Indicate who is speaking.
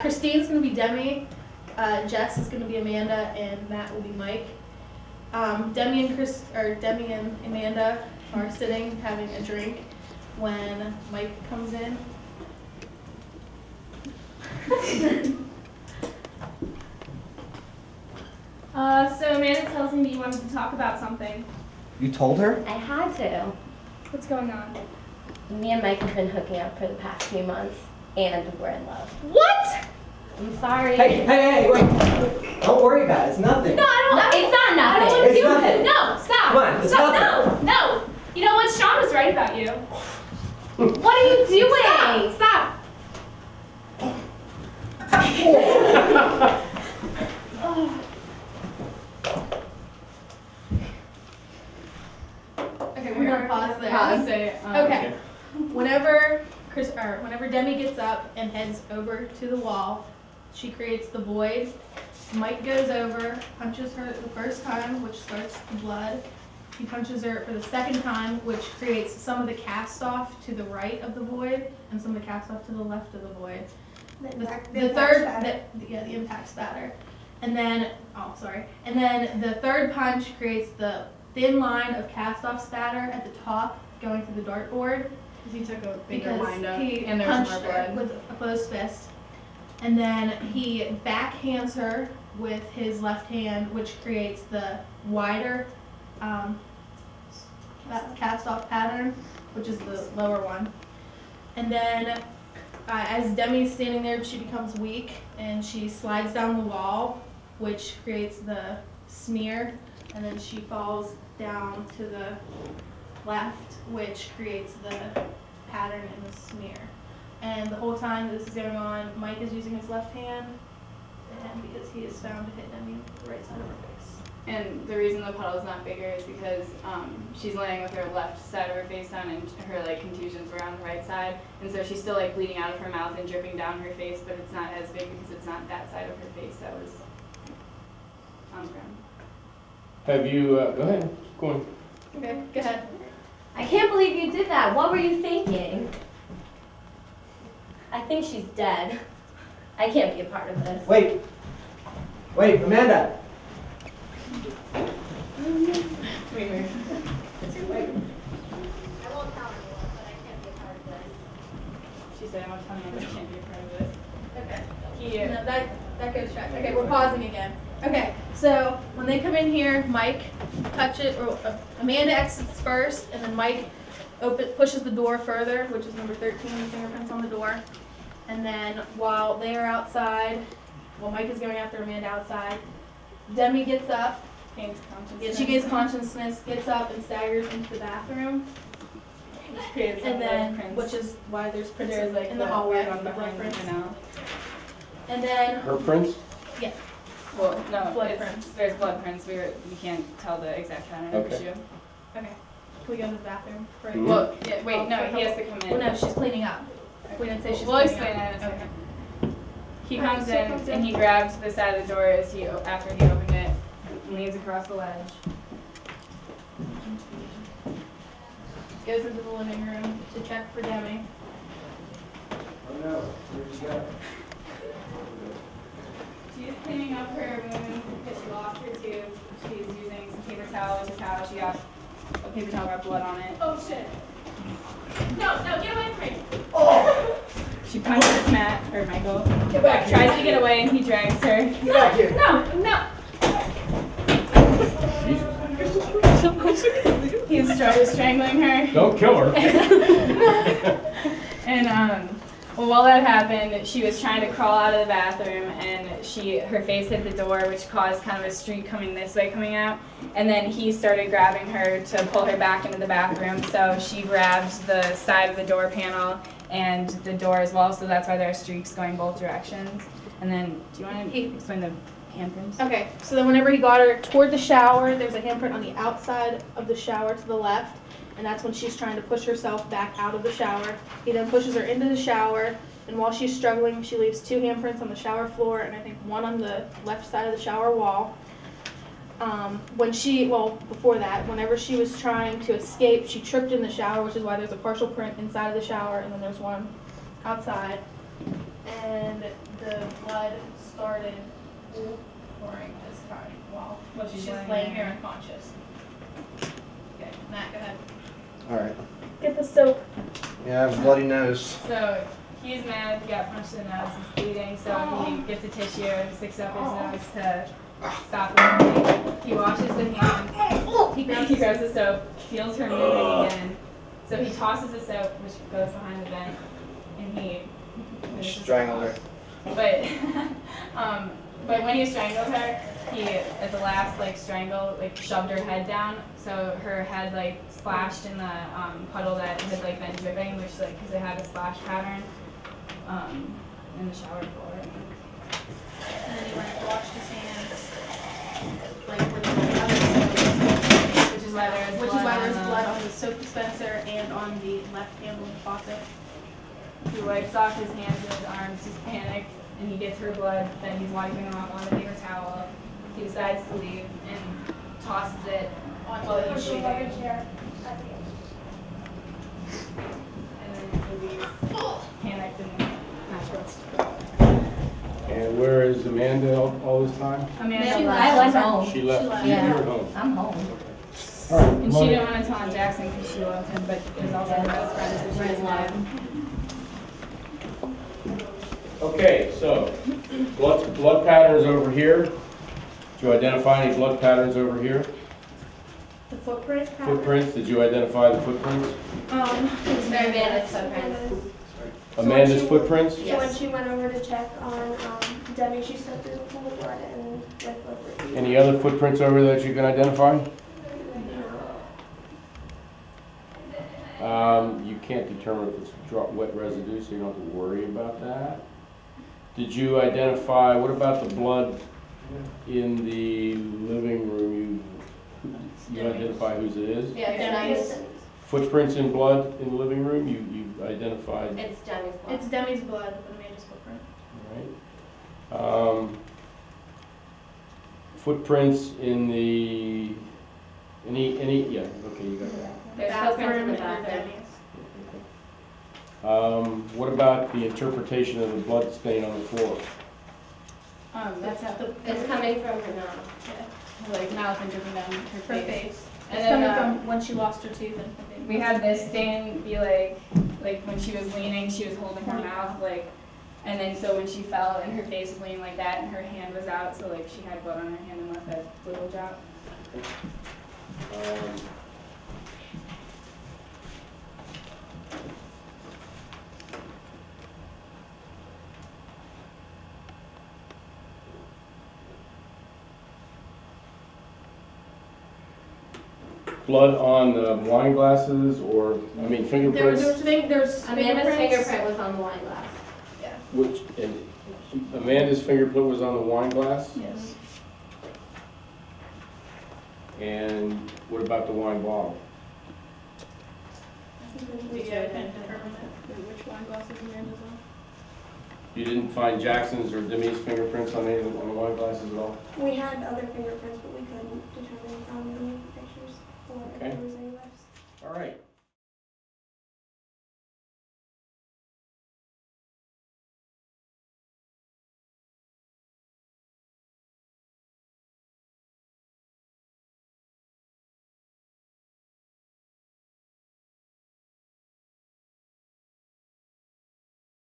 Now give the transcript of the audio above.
Speaker 1: Christine's gonna be Demi, Jess is gonna be Amanda, and Matt will be Mike. Demi and Amanda are sitting having a drink when Mike comes in.
Speaker 2: So Amanda tells me you wanted to talk about something.
Speaker 3: You told her?
Speaker 4: I had to.
Speaker 2: What's going on?
Speaker 4: Me and Mike have been hooking up for the past few months, and we're in love.
Speaker 1: What?
Speaker 4: I'm sorry.
Speaker 3: Hey, wait. Don't worry about it. It's nothing.
Speaker 2: No, I don't.
Speaker 4: It's not nothing.
Speaker 2: I don't want to
Speaker 3: It's
Speaker 2: deal with
Speaker 3: nothing.
Speaker 2: it. No, stop.
Speaker 3: Come on, it's
Speaker 2: Stop. No. You know what? Sean was right about you.
Speaker 4: What are you doing?
Speaker 2: Stop.
Speaker 1: Okay, we're gonna pause there.
Speaker 2: Pause.
Speaker 1: Okay. Whenever Demi gets up and heads over to the wall, she creates the void. Mike goes over, punches her the first time, which starts the blood. He punches her for the second time, which creates some of the cast off to the right of the void and some of the cast off to the left of the void. The impact spatter. And then, and then the third punch creates the thin line of cast off spatter at the top going through the dartboard.
Speaker 2: He took a bigger
Speaker 1: Because
Speaker 2: wind up,
Speaker 1: he
Speaker 2: and there was
Speaker 1: punched
Speaker 2: more
Speaker 1: her
Speaker 2: blood.
Speaker 1: with a closed fist. And then he backhands her with his left hand, which creates the wider cast off pattern, which is the lower one. And then as Demi's standing there, she becomes weak and she slides down the wall, which creates the smear, and then she falls down to the left, which creates the pattern in the smear. And the whole time this is going on, Mike is using his left hand, and because he is found to hit Demi on the right side of her face.
Speaker 5: And the reason the puddle is not bigger is because she's laying with her left side of her face down, and her contusions were on the right side, and so she's still bleeding out of her mouth and dripping down her face, but it's not as big because it's not that side of her face that was on the ground.
Speaker 6: Have you, go ahead, keep going.
Speaker 1: Okay, go ahead.
Speaker 4: I can't believe you did that. What were you thinking? I think she's dead. I can't be a part of this.
Speaker 3: Wait, Amanda.
Speaker 4: I won't tell anyone, but I can't be a part of this.
Speaker 5: She said, I won't tell anyone, but I can't be a part of this.
Speaker 1: Okay. No, that goes track. Okay, we're pausing again. Okay, so when they come in here, Mike Amanda exits first, and then Mike pushes the door further, which is number 13, the fingerprints on the door. And then while they are outside, while Mike is going after Amanda outside, Demi gets up.
Speaker 5: Gains consciousness.
Speaker 1: Yeah, she gains consciousness, gets up and staggers into the bathroom.
Speaker 5: Which creates
Speaker 1: And then,
Speaker 5: prints.
Speaker 1: which is why there's prints
Speaker 5: There's
Speaker 1: in the hallway,
Speaker 5: on
Speaker 1: the
Speaker 5: the
Speaker 1: blood prints.
Speaker 5: now.
Speaker 1: And then,
Speaker 6: Her prints?
Speaker 1: yeah,
Speaker 5: Well, no,
Speaker 1: Blood prints.
Speaker 5: There's blood prints. We can't tell the exact pattern of the
Speaker 6: Okay.
Speaker 5: shoe.
Speaker 1: okay. Can we go to the bathroom? Right.
Speaker 6: Mhm.
Speaker 5: Well, yeah, wait, no, he has to come in.
Speaker 1: Well, no, she's cleaning up. We didn't say she's
Speaker 5: We'll
Speaker 1: cleaning
Speaker 5: explain
Speaker 1: up.
Speaker 5: that in a second. He
Speaker 1: Alright,
Speaker 5: comes
Speaker 1: so
Speaker 5: in
Speaker 1: comes
Speaker 5: and
Speaker 1: in.
Speaker 5: he grabs the side of the door after he opened it and leans across the ledge.
Speaker 1: Goes into the living room to check for Demi.
Speaker 3: Oh no, where'd you go?
Speaker 5: She's cleaning up her wounds because she lost her tube. She's using some paper towel, which is how she got a paper towel got blood on it.
Speaker 2: Oh shit. No, get away from me.
Speaker 5: She punches Matt, or Michael,
Speaker 3: Get back here.
Speaker 5: tries to get away and he drags her.
Speaker 3: Get back here.
Speaker 2: No.
Speaker 5: He's strangling her.
Speaker 6: Don't kill her.
Speaker 5: And well, while that happened, she was trying to crawl out of the bathroom, and her face hit the door, which caused kind of a streak coming this way, coming out. And then he started grabbing her to pull her back into the bathroom. So she grabs the side of the door panel and the door as well. So that's why there are streaks going both directions. And then, do you want to explain the handprints?
Speaker 1: Okay, so then whenever he got her toward the shower, there's a handprint on the outside of the shower to the left, and that's when she's trying to push herself back out of the shower. He then pushes her into the shower, and while she's struggling, she leaves 2 handprints on the shower floor, and I think 1 on the left side of the shower wall. Before that, whenever she was trying to escape, she tripped in the shower, which is why there's a partial print inside of the shower, and then there's 1 outside. And the blood started pouring this time while
Speaker 5: While she's
Speaker 1: she's
Speaker 5: laying
Speaker 1: laying
Speaker 5: there.
Speaker 1: here unconscious. Okay, Matt, go ahead.
Speaker 3: All right.
Speaker 2: Get the soap.
Speaker 3: Yeah, I have a bloody nose.
Speaker 5: So he's mad, he got punched in the nose, he's bleeding, so he gets a tissue and sticks up his nose to stop the bleeding. He washes the hand, he grabs the soap, feels her moving again. So he tosses the soap, which goes behind the vent, and he finishes
Speaker 3: Strangled her.
Speaker 5: But but when he strangled her, he at the last strangle shoved her head down, so her head splashed in the puddle that had been dripping, which because it had a splash pattern in the shower floor.
Speaker 1: And then he went and washed his hands, like where the other soap,
Speaker 5: Which is why there's
Speaker 1: blood on the soap dispenser and on the left handle of the faucet.
Speaker 5: He wipes off his hands and his arms, he's panicked, and he gets her blood, then he's wiping them off on the paper towel. He decides to leave and tosses it while he's shooting. And then he leaves, panicked and not
Speaker 6: And where is Amanda all this time?
Speaker 5: Amanda
Speaker 1: She
Speaker 5: left.
Speaker 4: I went home.
Speaker 6: She left.
Speaker 1: left.
Speaker 6: You
Speaker 4: Yeah.
Speaker 6: were home.
Speaker 4: I'm home.
Speaker 6: All right.
Speaker 5: And
Speaker 6: come
Speaker 5: she
Speaker 6: on in.
Speaker 5: didn't want to tell on Jackson because she loved him, but it was also her best friend, so she didn't love him.
Speaker 6: Okay, so blood patterns over here. Did you identify any blood patterns over here?
Speaker 1: The footprint pattern.
Speaker 6: Footprints? Did you identify the footprints?
Speaker 1: It's
Speaker 4: Very bad footprints.
Speaker 6: Amanda's footprints?
Speaker 7: So when
Speaker 4: Yes.
Speaker 7: she went over to check on Debbie, she stepped through the pool of blood and with liquid.
Speaker 6: Any other footprints over there that you can identify? You can't determine if it's wet residue, so you don't have to worry about that. Did you identify, what about the blood in the living room? You identify whose it is?
Speaker 4: Yeah, it's nice.
Speaker 6: Footprints in blood in the living room, you identified,
Speaker 4: It's Demi's blood.
Speaker 1: It's Demi's blood, but Amanda's footprint.
Speaker 6: right? Footprints in the, yeah, okay, you got that.
Speaker 5: There's
Speaker 1: Bathroom
Speaker 5: footprints in the
Speaker 1: and
Speaker 5: bathroom.
Speaker 1: Demi's.
Speaker 6: What about the interpretation of the blood stain on the floor?
Speaker 5: That's how,
Speaker 4: It's coming from her mouth.
Speaker 5: mouth and dripping down her
Speaker 1: Her
Speaker 5: face.
Speaker 1: face.
Speaker 5: And
Speaker 1: It's
Speaker 5: then,
Speaker 1: coming from when she lost her tooth and her baby.
Speaker 5: We had this stain be like when she was leaning, she was holding her mouth and then so when she fell and her face was leaning like that and her hand was out, so she had blood on her hand and left that little drop.
Speaker 6: Um, Blood on wine glasses or, fingerprints?
Speaker 1: There's
Speaker 4: Amanda's
Speaker 1: fingerprints.
Speaker 4: fingerprint was on the wine glass.
Speaker 6: Which, and Amanda's fingerprint was on the wine glass?
Speaker 1: Yes.
Speaker 6: And what about the wine bottle?
Speaker 1: We couldn't determine which wine glasses Amanda's on.
Speaker 6: You didn't find Jackson's or Demi's fingerprints on any of the wine glasses at all?
Speaker 7: We had other fingerprints, but we couldn't determine from the pictures or if
Speaker 6: Okay.
Speaker 7: there was any left.
Speaker 6: All right.